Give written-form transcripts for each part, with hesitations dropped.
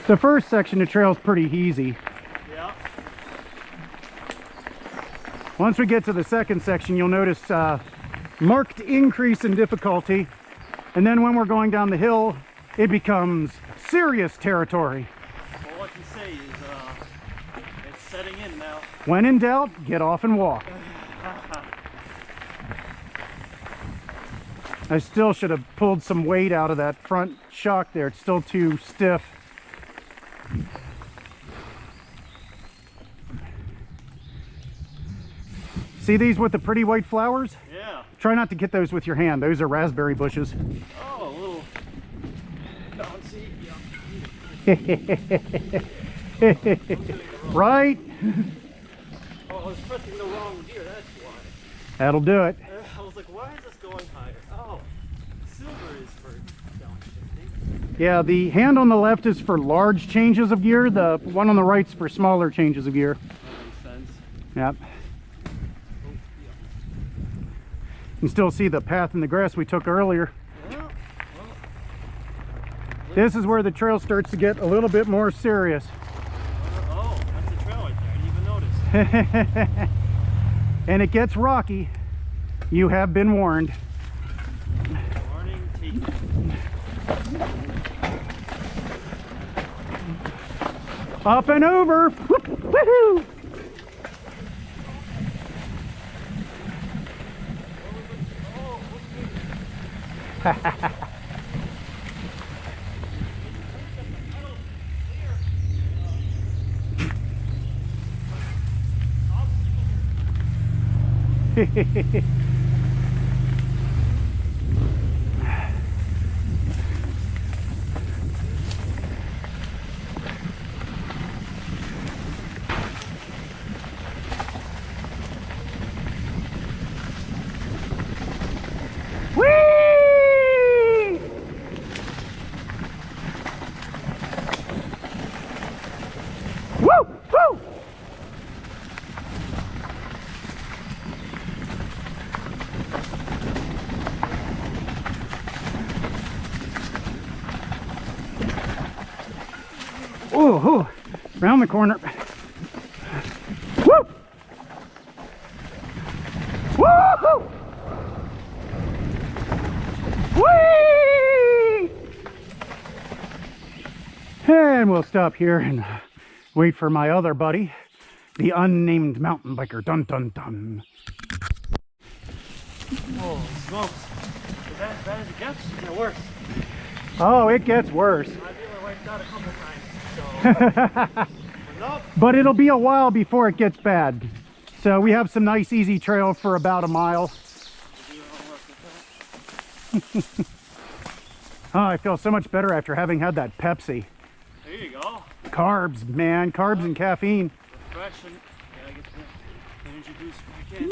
The first section of trail is pretty easy. Yeah. Once we get to the second section, you'll notice marked increase in difficulty. And then when we're going down the hill, it becomes serious territory. All I can say is it's setting in now. When in doubt, get off and walk. I still should have pulled some weight out of that front shock there. It's still too stiff. See these with the pretty white flowers? Yeah. Try not to get those with your hand. Those are raspberry bushes. Oh, a little bouncy. Yeah. Right? Oh, I was pressing the wrong gear, that's why. That'll do it. I was like, why is this going higher? Oh, silver is for downshifting. Yeah, the hand on the left is for large changes of gear. The one on the right's for smaller changes of gear. That makes sense. Yep. Oh, You can still see the path in the grass we took earlier. yeah. Well, This is where the trail starts to get a little bit more serious. oh, that's a trail right there. I didn't even notice. And it gets rocky. You have been warned. Warning taken. Up and over. Whoop, woohoo! Whee! Woo! Woo! Ooh, round the corner. Woo! Woo! Whee! And we'll stop here and wait for my other buddy, the unnamed mountain biker. Dun dun dun. Oh, smokes. Is that as bad as it gets? Is it worse? Oh, it gets worse. I've been wiped out a couple times, so. Nope. But it'll be a while before it gets bad. So we have some nice easy trail for about a mile. Oh, I feel so much better after having had that Pepsi. There you go. Carbs, man. Carbs and caffeine. Refreshing. Gotta get the energy boost back in.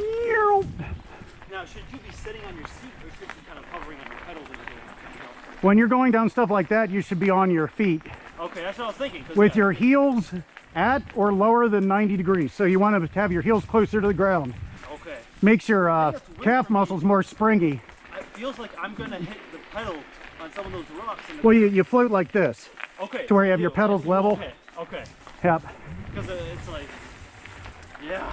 Now, should you be sitting on your seat or should you be kind of hovering on your pedals? When you're going down stuff like that, you should be on your feet. Okay, that's what I was thinking. With your heels at or lower than 90 degrees. So you want to have your heels closer to the ground. Okay. Makes your calf muscles more springy. It feels like I'm going to hit the pedal on some of those rocks. Well, you float like this. Okay. To where you have your pedals level. Okay. Okay. Yep. Because it's like, yeah.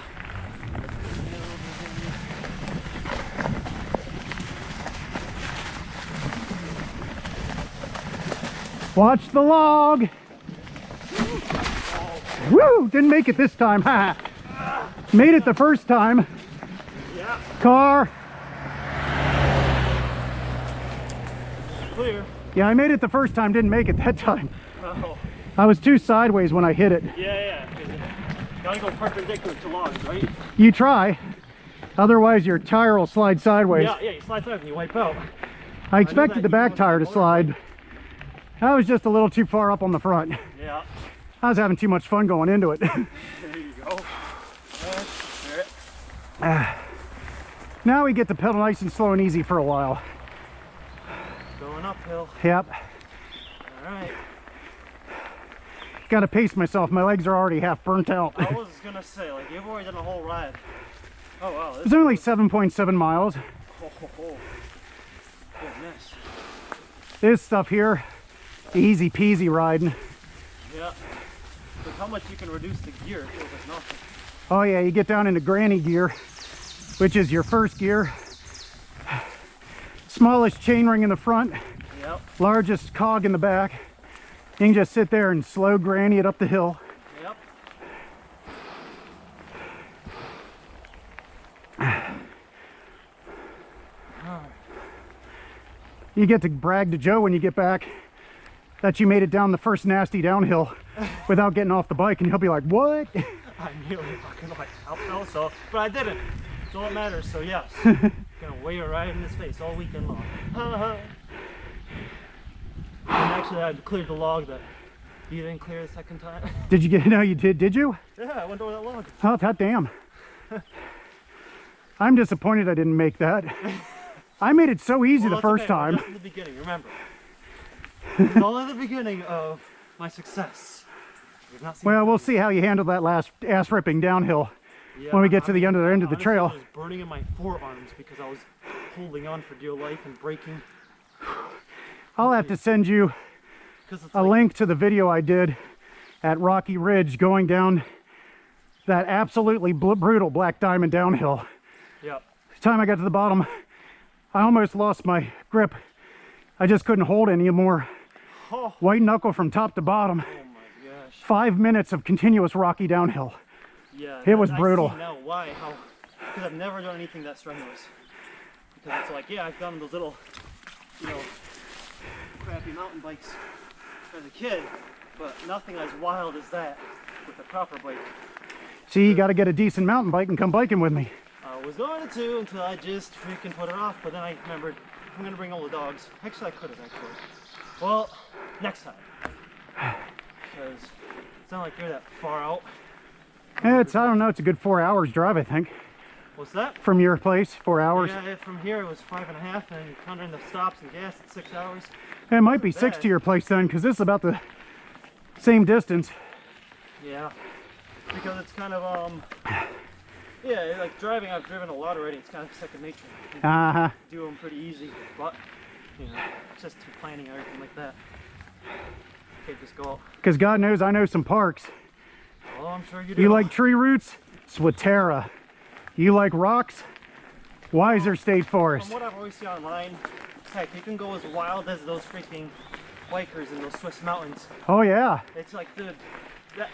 Watch the log. Woo! Didn't make it this time. Ha! Made it the first time. Yeah. Car. Clear. Yeah, I made it the first time. Didn't make it that time. Oh. I was too sideways when I hit it. Yeah. Gotta go perpendicular to logs, right? You try. Otherwise, your tire will slide sideways. Yeah. You slide sideways and you wipe out. I expected the back tire to slide. I was just a little too far up on the front. Yeah. I was having too much fun going into it. There you go. There. Now we get to pedal nice and slow and easy for a while. Going uphill. Yep. All right. Gotta pace myself. My legs are already half burnt out. I was gonna say, like, you've already done a whole ride. Oh wow. It's only 7.7 miles. Oh. Goodness. This stuff here, easy peasy riding. Yeah. Look how much you can reduce the gear. It feels like nothing. Oh yeah, you get down into granny gear, which is your first gear. Smallest chainring in the front, Yep. largest cog in the back. You can just sit there and slow granny it up the hill. Yep. You get to brag to Joe when you get back that you made it down the first nasty downhill without getting off the bike, and he'll be like, what? I nearly fucking like fell, so, but I didn't. That's all that matters, so yes. Gonna weigh it right in his face all weekend long. And actually I cleared the log that you didn't clear the second time. Did you get, no you did you? Yeah, I went over that log. Oh, that damn. I'm disappointed I didn't make that. I made it so easy the first time. Just in the beginning, remember. It's all at the beginning of my success. Well, we'll see how you handle that last ass-ripping downhill Yeah, when we get to the end of the honestly, trail. I was burning in my forearms because I was holding on for dear life and braking. I'll have to send you a link to the video I did at Rocky Ridge going down that absolutely brutal Black Diamond downhill. Yeah. The time I got to the bottom, I almost lost my grip. I just couldn't hold anymore. Oh. White knuckle from top to bottom. Oh my gosh. 5 minutes of continuous rocky downhill. Yeah. It was brutal. I see now why. Because I've never done anything that strenuous. Because it's like, yeah, I've done those little, you know, crappy mountain bikes as a kid, but nothing as wild as that with a proper bike. See, you got to get a decent mountain bike and come biking with me. I was going to until I just freaking put it off, but then I remembered I'm going to bring all the dogs. Actually, I could have, actually. Well, next time. Because it's not like you're that far out. Yeah, I don't know, it's a good 4 hours drive, I think. What's that? From your place, 4 hours. Yeah, from here it was 5.5, and counting the stops and gas, it's 6 hours. It might be 6 to your place then, because this is about the same Yeah, because it's kind of, yeah, like driving, I've driven a lot already, it's kind of second nature. Uh-huh. Do them pretty easy, but, you know, just planning everything like that. Okay, just go out. Because God knows I know some parks. Oh, I'm sure you do. You like tree roots? Swatera. You like rocks? Weiser State Forest. From what I've always seen online, heck, you can go as wild as those freaking bikers in those Swiss mountains. Oh yeah. It's like, dude, that,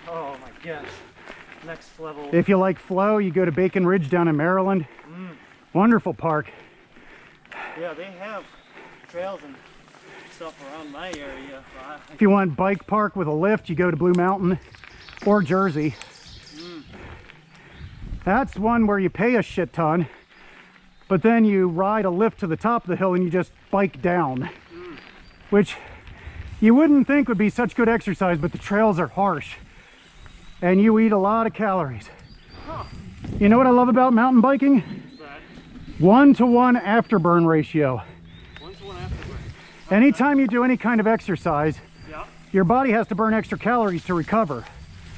oh my gosh, next level. If you like flow, you go to Bacon Ridge down in Maryland. Wonderful park. Yeah, they have trails and stuff around my area. If you want bike park with a lift, you go to Blue Mountain or Jersey. That's one where you pay a shit ton, but then you ride a lift to the top of the hill and you just bike down, which you wouldn't think would be such good exercise, but the trails are harsh and you eat a lot of calories. You know what I love about mountain biking? 1-to-1 afterburn ratio. 1-to-1 afterburn. Anytime you do any kind of exercise, Yeah. your body has to burn extra calories to recover.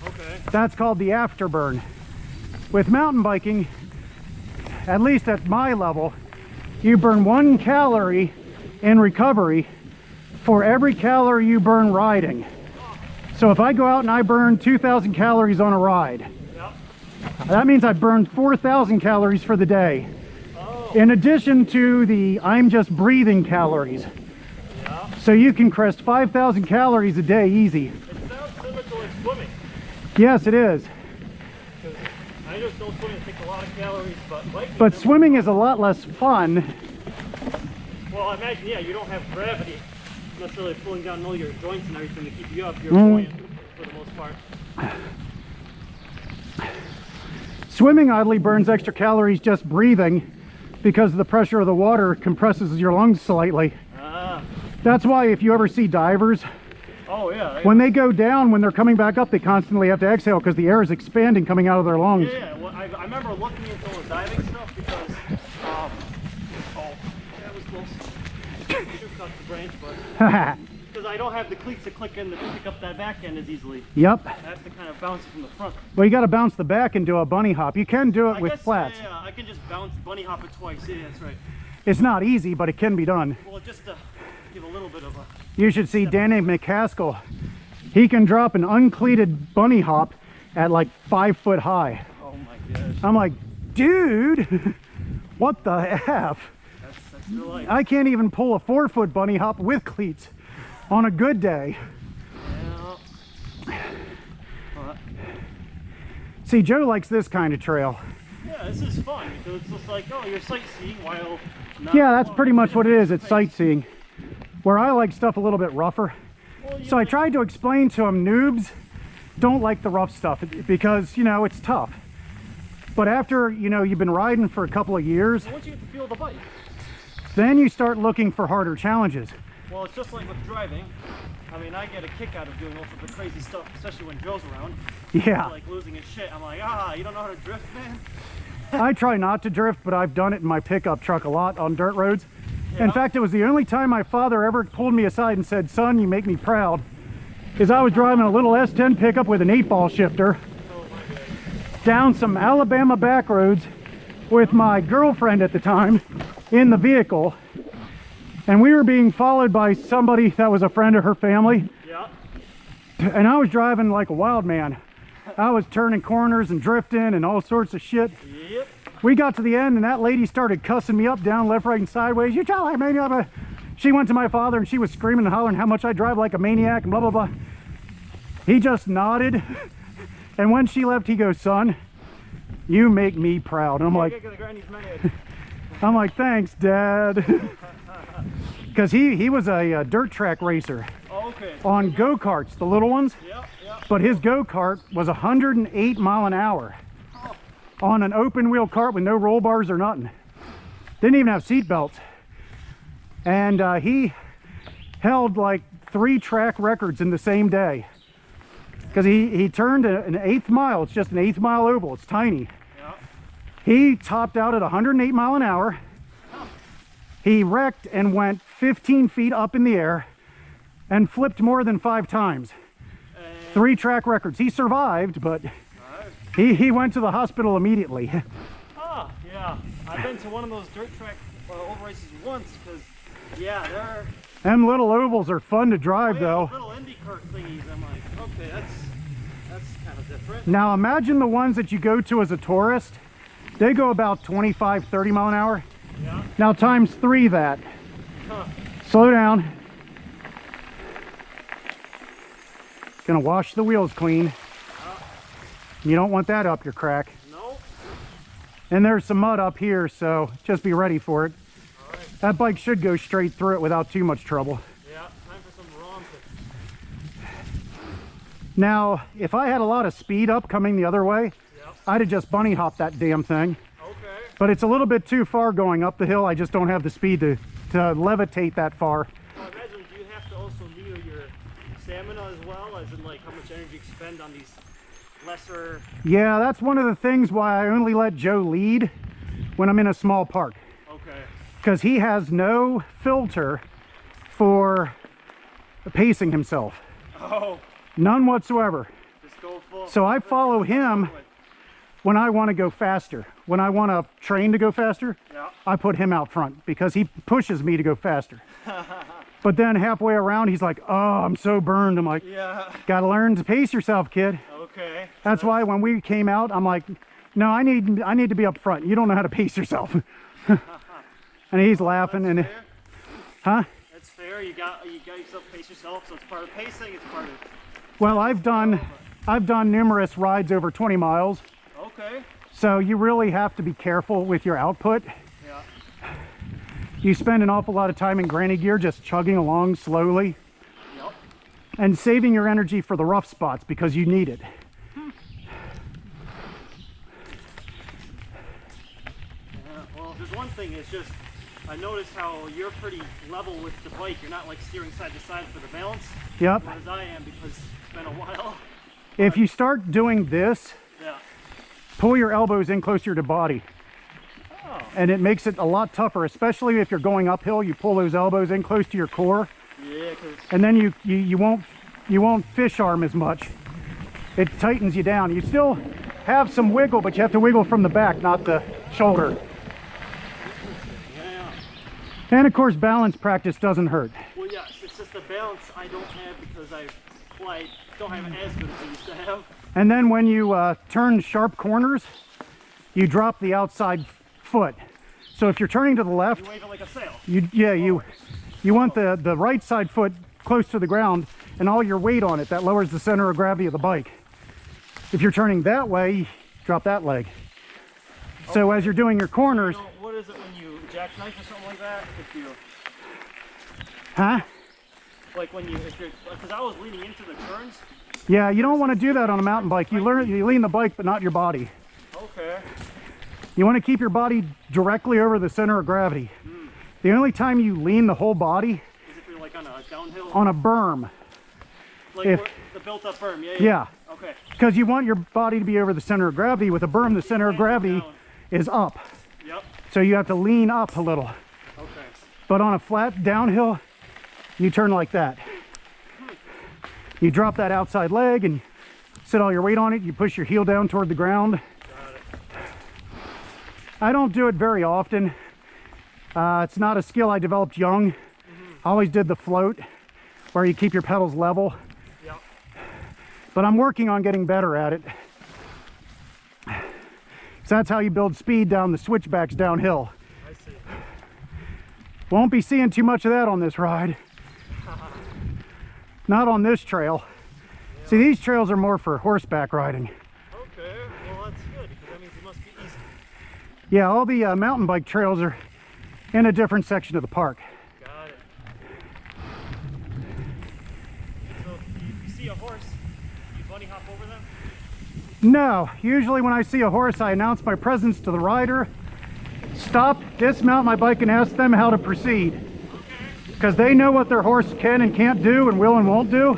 Okay. That's called the afterburn. With mountain biking, at least at my level, you burn 1 calorie in recovery for every calorie you burn riding. So if I go out and I burn 2,000 calories on a ride, Yeah. that means I burned 4,000 calories for the day. Oh. In addition to the I'm just breathing calories. Yeah. So you can crest 5,000 calories a day easy. It sounds similar to like swimming. Yes, it is. I just don't swim and take a lot of calories, but biking. But swimming is a lot less fun. Well, I imagine, yeah, you don't have gravity necessarily pulling down all your joints and everything to keep you up. You're buoyant for the most part. Swimming oddly burns extra calories just breathing because the pressure of the water compresses your lungs slightly. Ah. That's why if you ever see divers, Oh, yeah. when they go down, when they're coming back up, they constantly have to exhale because the air is expanding coming out of their lungs. Yeah, well, I remember looking into all the diving stuff because, oh, that was close. Shoot cut the branch, but because I don't have the cleats to click in to pick up that back end as easily. Yep. I have to kind of bounce it from the front. Well, you got to bounce the back and do a bunny hop. You can do it I with guess, flats. Yeah, I can just bounce bunny hop it twice. Yeah, that's right. It's not easy, but it can be done. Well, just to give a little bit of a... You should see Danny McCaskill. he can drop an uncleated bunny hop at like 5 foot high. Oh my gosh. I'm like, dude, what the F? That's your life. I can't even pull a 4 foot bunny hop with cleats on a good day. Yeah. See, Joe likes this kind of trail. Yeah, this is fun because it's just like, oh, you're sightseeing while not Yeah, that's pretty much what it is. It's sightseeing. Where I like stuff a little bit rougher. Well, So I tried to explain to him, noobs don't like the rough stuff because, you know, it's tough. But after, you know, you've been riding for a couple of years, once you get to feel the bike, then you start looking for harder challenges. well, it's just like with driving. I mean, I get a kick out of doing all sorts of crazy stuff, especially when Joe's around. Yeah. Like losing his shit. I'm like, you don't know how to drift, man? I try not to drift, but I've done it in my pickup truck a lot on dirt roads. Yeah. In fact, it was the only time my father ever pulled me aside and said, son, you make me proud. Is I was driving a little S10 pickup with an 8-ball shifter Oh my God. down some Alabama back roads with my girlfriend at the time in the vehicle. And we were being followed by somebody that was a friend of her family. Yeah. And I was driving like a wild man. I was turning corners and drifting and all sorts of shit. Yep. We got to the end and that lady started cussing me up down left, right, and sideways. You tell like maniac. She went to my father and she was screaming and hollering how much I drive like a maniac and blah, blah, blah. He just nodded. And when she left, he goes, son, you make me proud. And I'm like, thanks, Dad. Because he was a dirt track racer. Oh, okay. On go-karts, the little ones. Yeah, yeah. But his go-kart was 108 mile an hour on an open wheel cart with no roll bars or nothing. Didn't even have seat belts. And he held like 3 track records in the same day. Because he turned an 1/8 mile. It's just an 1/8 mile oval. It's tiny. Yeah. He topped out at 108 mile an hour. He wrecked and went 15 feet up in the air and flipped more than 5 times. 3 track records. He survived, but he went to the hospital immediately. Oh, yeah. I've been to one of those dirt track oval races once because, yeah, they're Them little ovals are fun to drive, though. little Indy cart thingies. I'm like, okay, that's kind of different. Now imagine the ones that you go to as a tourist. They go about 25, 30 mile an hour. Yeah. Now times 3 that. Huh. Slow down. Gonna wash the wheels clean. You don't want that up your crack. No. And there's some mud up here, so just be ready for it. All right. That bike should go straight through it without too much trouble. Yeah. Time for some ROM. Now, if I had a lot of speed up coming the other way, Yep. I'd have just bunny hopped that damn thing. Okay. But it's a little bit too far going up the hill. I just don't have the speed to levitate that far. Well, I imagine, do you have to also meter your stamina as well, as in like how much energy you expend on these lesser? Yeah, that's one of the things why I only let Joe lead when I'm in a small park. Okay. Because he has no filter for pacing himself. Oh, None whatsoever. just go full. So I follow him when I want to go faster. When I want a train to go faster, Yeah. I put him out front because he pushes me to go faster. But then halfway around, he's like, oh, I'm so burned. I'm like, Yeah. gotta learn to pace yourself, kid. Okay. That's why when we came out, I'm like, no, I need to be up front. You don't know how to pace yourself. And he's laughing and, Fair. huh? That's fair. You got yourself to pace yourself, so it's part of pacing. It's part of. Well, I've done numerous rides over 20 miles. Okay. So you really have to be careful with your output. Yeah. You spend an awful lot of time in granny gear just chugging along slowly Yep. and saving your energy for the rough spots because you need it. Yeah. Well, there's one thing. It's just I noticed how you're pretty level with the bike. You're not like steering side to side for the balance. Yep. Whereas I am because it's been a while. If you start doing this, Yeah. pull your elbows in closer to body. Oh. And it makes it a lot tougher, especially if you're going uphill. You pull those elbows in close to your core, Yeah, because and then you won't fish arm as much. It tightens you down. You still have some wiggle, but you have to wiggle from the back, not the shoulder. yeah. And of course, balance practice doesn't hurt. Well, yes, it's just the balance I don't have because I that's why I don't have as good as I used to have. And then when you turn sharp corners, you drop the outside foot. So if you're turning to the left, You wave it like a sail. you want the right side foot close to the ground and all your weight on it. That lowers the center of gravity of the bike. If you're turning that way, drop that leg. So as you're doing your corners, You know, what is it when you jackknife or something like that? If you, huh? like when you, if you're, because I was leaning into the turns. Yeah, you don't want to do that on a mountain bike. You lean the bike, but not your body. Okay. You want to keep your body directly over the center of gravity. The only time you lean the whole body Is if you're like on a downhill? on a berm. Like if- where, the built-up berm, yeah. Yeah, Okay. because you want your body to be over the center of gravity. With a berm, the center of gravity Down. is up. Yep. So you have to lean up a little. Okay. But on a flat downhill, you turn like that. You drop that outside leg and sit all your weight on it. You push your heel down toward the ground. Got it. I don't do it very often. It's not a skill I developed young. I always did the float where you keep your pedals level. Yep. But I'm working on getting better at it. So that's how you build speed down the switchbacks downhill. I see. Won't be seeing too much of that on this ride. Not on this trail. Yeah. See, these trails are more for horseback riding. Okay. Well, that's good because that means it must be easy. Yeah, all the mountain bike trails are in a different section of the park. Got it. So if you see a horse, you bunny hop over them? No, usually when I see a horse, I announce my presence to the rider, stop, dismount my bike, and ask them how to proceed. Because they know what their horse can and can't do and will and won't do.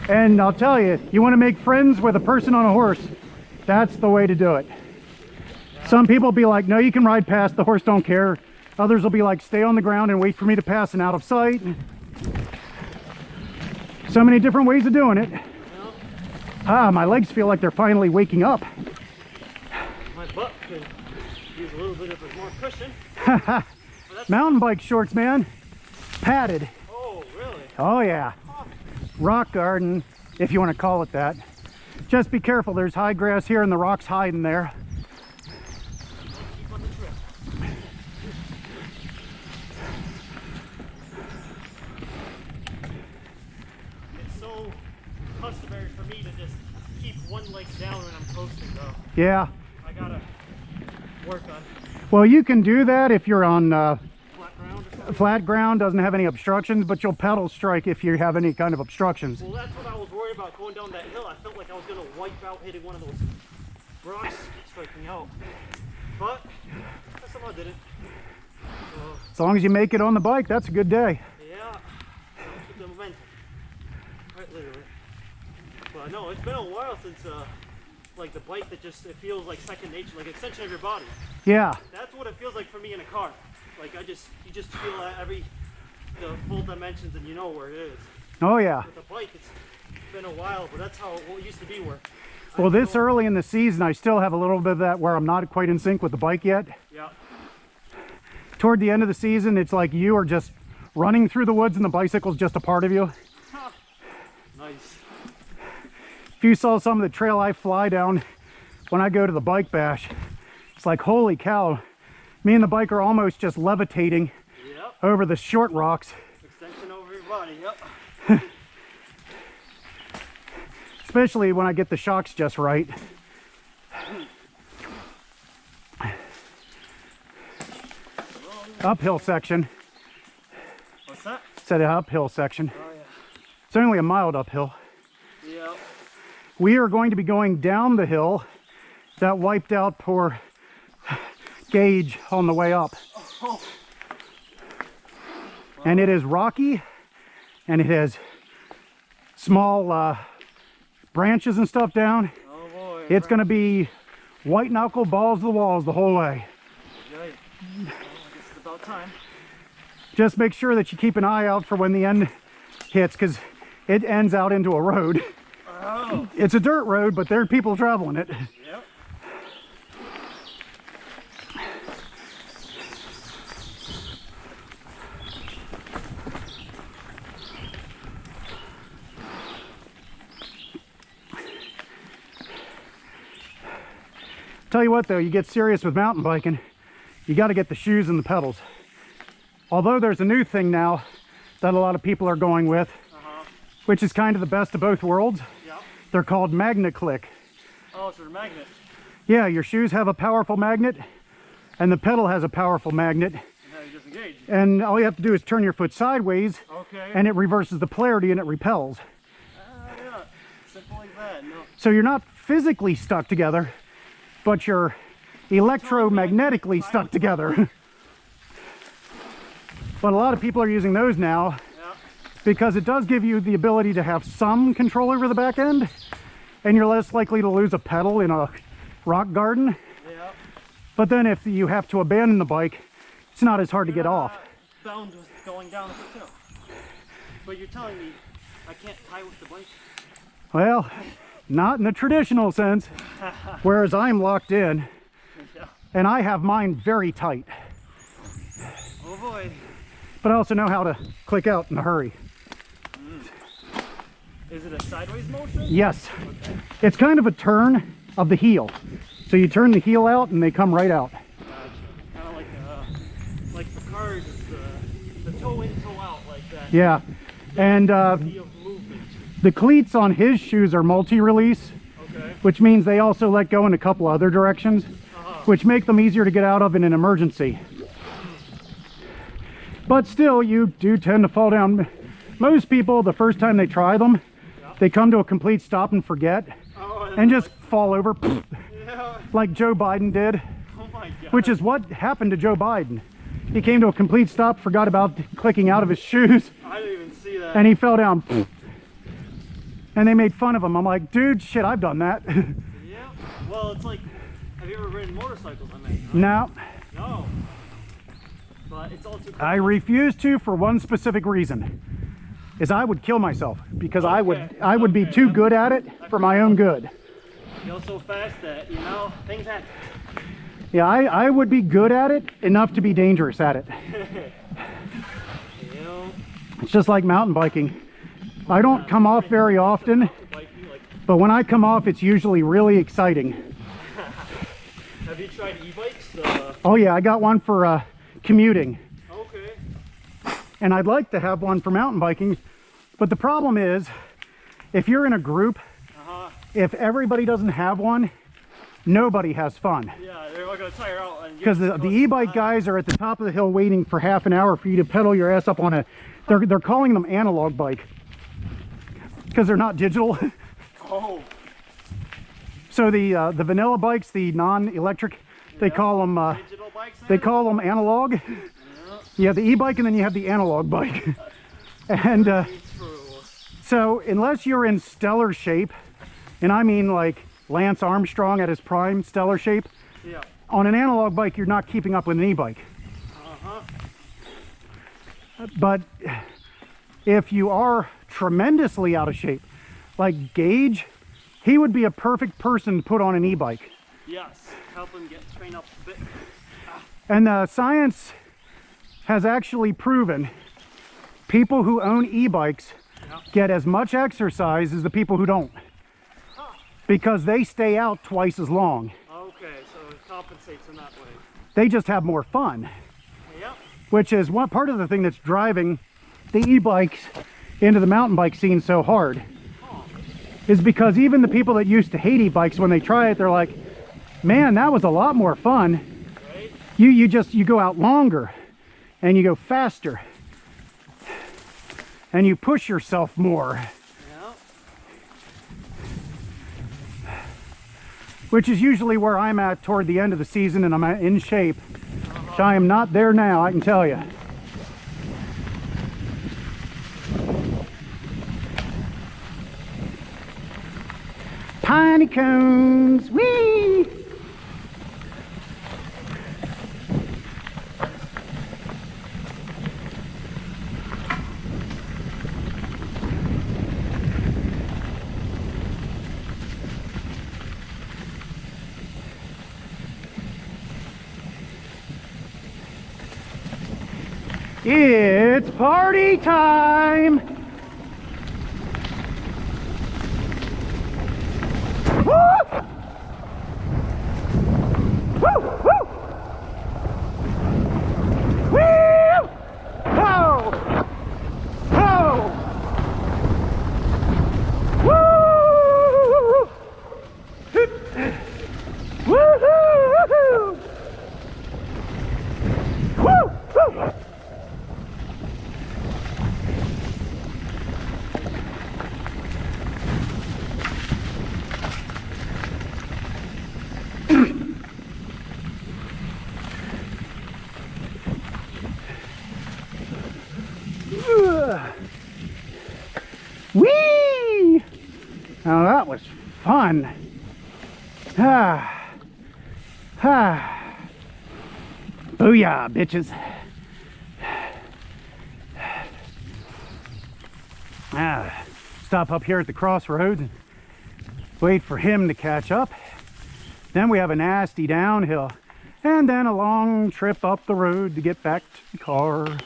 And I'll tell you, you want to make friends with a person on a horse, that's the way to do it. Some people will be like, no, you can ride past, the horse don't care. Others will be like, stay on the ground and wait for me to pass and out of sight. So many different ways of doing it. Ah, my legs feel like they're finally waking up. My butt could use a little bit of more cushion. Mountain bike shorts, man. Padded. Oh, really? Oh yeah. Rock garden, if you want to call it that. Just be careful, there's high grass here and the rocks hiding there. Keep on the trail. It's so customary for me to just keep one leg down when I'm coasting, though. Yeah. I gotta work on Well, you can do that if you're on flat ground or something. flat ground, doesn't have any obstructions, but you'll pedal strike if you have any kind of obstructions. Well, that's what I was worried about going down that hill. I felt like I was gonna wipe out hitting one of those rocks, striking out. But I somehow didn't. So, As long as you make it on the bike, that's a good day. yeah, keep the momentum. Quite literally. But no, it's been a while since like the bike that just, it feels like second nature, like extension of your body. Yeah. That's what it feels like for me in a car. Like you just feel the full dimensions and you know where it is. Oh yeah. With the bike, it's been a while, but that's how it used to be where. Well, this early in the season, I still have a little bit of that where I'm not quite in sync with the bike yet. Yeah. Toward the end of the season, it's like you are just running through the woods and the bicycle's just a part of you. Nice. If you saw some of the trail I fly down when I go to the bike bash, it's like, holy cow, me and the bike are almost just levitating Yep. over the short rocks. Extension over your body. Yep. Especially when I get the shocks just right. Uphill section. What's that? Said an uphill section. Oh yeah. It's only a mild uphill. Yep. We are going to be going down the hill that wiped out poor Gage on the way up. Oh. And it is rocky and it has small branches and stuff down. Oh boy. It's going to be white knuckle balls to the walls the whole way. Well, I guess it's about time. Just make sure that you keep an eye out for when the end hits, because it ends out into a road. Oh. It's a dirt road, but there are people traveling it. Yep. Tell you what though, you get serious with mountain biking, you got to get the shoes and the pedals. Although there's a new thing now that a lot of people are going with, which is kind of the best of both worlds. Yep. They're called magnet click. Oh, so they're magnets. Yeah, your shoes have a powerful magnet and the pedal has a powerful magnet. And how you disengage. And all you have to do is turn your foot sideways, Okay. and it reverses the polarity and it repels. Yeah. Simple like that. No. So you're not physically stuck together, but you're electromagnetically stuck together. But a lot of people are using those now because it does give you the ability to have some control over the back end, and you're less likely to lose a pedal in a rock garden. Yeah. But then if you have to abandon the bike, it's not as hard to get off. Bound with going down the hill. But you're telling me I can't tie with the bike? Well, not in the traditional sense, whereas I'm locked in, Yeah. and I have mine very tight. Oh boy. But I also know how to click out in a hurry. Is it a sideways motion? Yes. Okay. It's kind of a turn of the heel. So you turn the heel out and they come right out. Gotcha. Kind of like for cars, it's the toe in, toe out like that. Yeah. And Of movement. the cleats on his shoes are multi-release, Okay. which means they also let go in a couple other directions, which make them easier to get out of in an emergency. But still, you do tend to fall down. Most people, the first time they try them, they come to a complete stop and forget, and just fall over, like Joe Biden did, Oh my God. which is what happened to Joe Biden. He came to a complete stop, forgot about clicking out of his shoes, I didn't even see that. and he fell down. And they made fun of him. I'm like, dude, shit, I've done that. Yeah. Well, it's like, have you ever ridden motorcycles? I mean, right? No, No. But it's all too. I refuse to for one specific reason, is I would kill myself because I would be too good at it for my own good. You go so fast that, you know, things happen. Yeah, I would be good at it enough to be dangerous at it. You know, It's just like mountain biking. I don't come off very often, biking, like, but when I come off, it's usually really exciting. have you tried e-bikes? Oh yeah, I got one for commuting, Okay. and I'd like to have one for mountain biking, but the problem is, if you're in a group, if everybody doesn't have one, nobody has fun. Yeah, they're all gonna tire out. Because the e-bike guys are at the top of the hill waiting for half an hour for you to pedal your ass up on a, they're calling them analog bike, because they're not digital. Oh. So the vanilla bikes, the non-electric, they call them Digital bikes. they call them analog. You have the e-bike and then you have the analog bike. And True. so unless you're in stellar shape, and I mean like Lance Armstrong at his prime stellar shape, Yeah. on an analog bike you're not keeping up with an e-bike. But if you are tremendously out of shape, like Gage, he would be a perfect person to put on an e-bike. Yes. Help them get trained up a bit. And the science has actually proven people who own e-bikes get as much exercise as the people who don't, because they stay out twice as long. Okay, so it compensates in that way. They just have more fun, Yep. which is one part of the thing that's driving the e-bikes into the mountain bike scene so hard, is because even the people that used to hate e-bikes, when they try it, they're like, man, that was a lot more fun. Right? You go out longer and you go faster and you push yourself more, Yeah. which is usually where I'm at toward the end of the season, and I'm in shape. So I am not there now, I can tell you. Piney cones, whee! It's party time! Woo! Now that was fun. Ah. Ah. Booyah, bitches. Ah. Stop up here at the crossroads and wait for him to catch up. Then we have a nasty downhill and then a long trip up the road to get back to the car.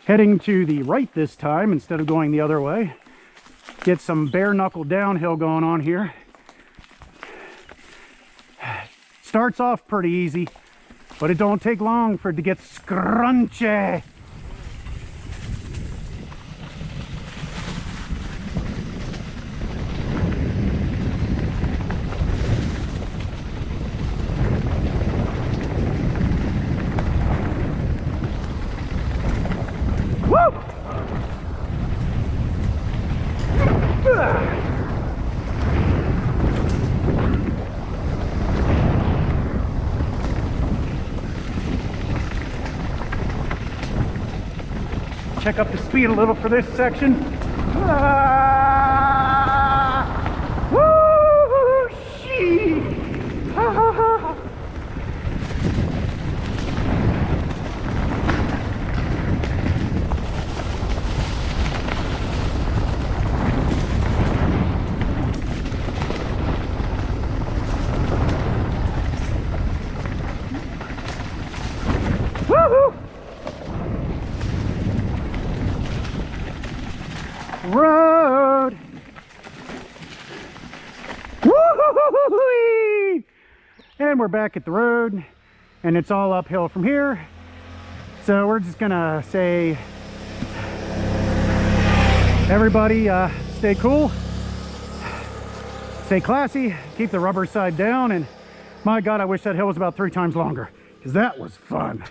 Heading to the right this time instead of going the other way. Get some bare knuckle downhill going on here. Starts off pretty easy, but it don't take long for it to get scrunchy. Woo! Check up the speed a little for this section. Woo! Shee! Ha ha ha! Woohoo! Road. Woo-hoo-hoo-hoo-hoo-hoo! And we're back at the road, and it's all uphill from here. So we're just gonna say, everybody, stay cool, stay classy, keep the rubber side down, and my God, I wish that hill was about 3 times longer, because that was fun.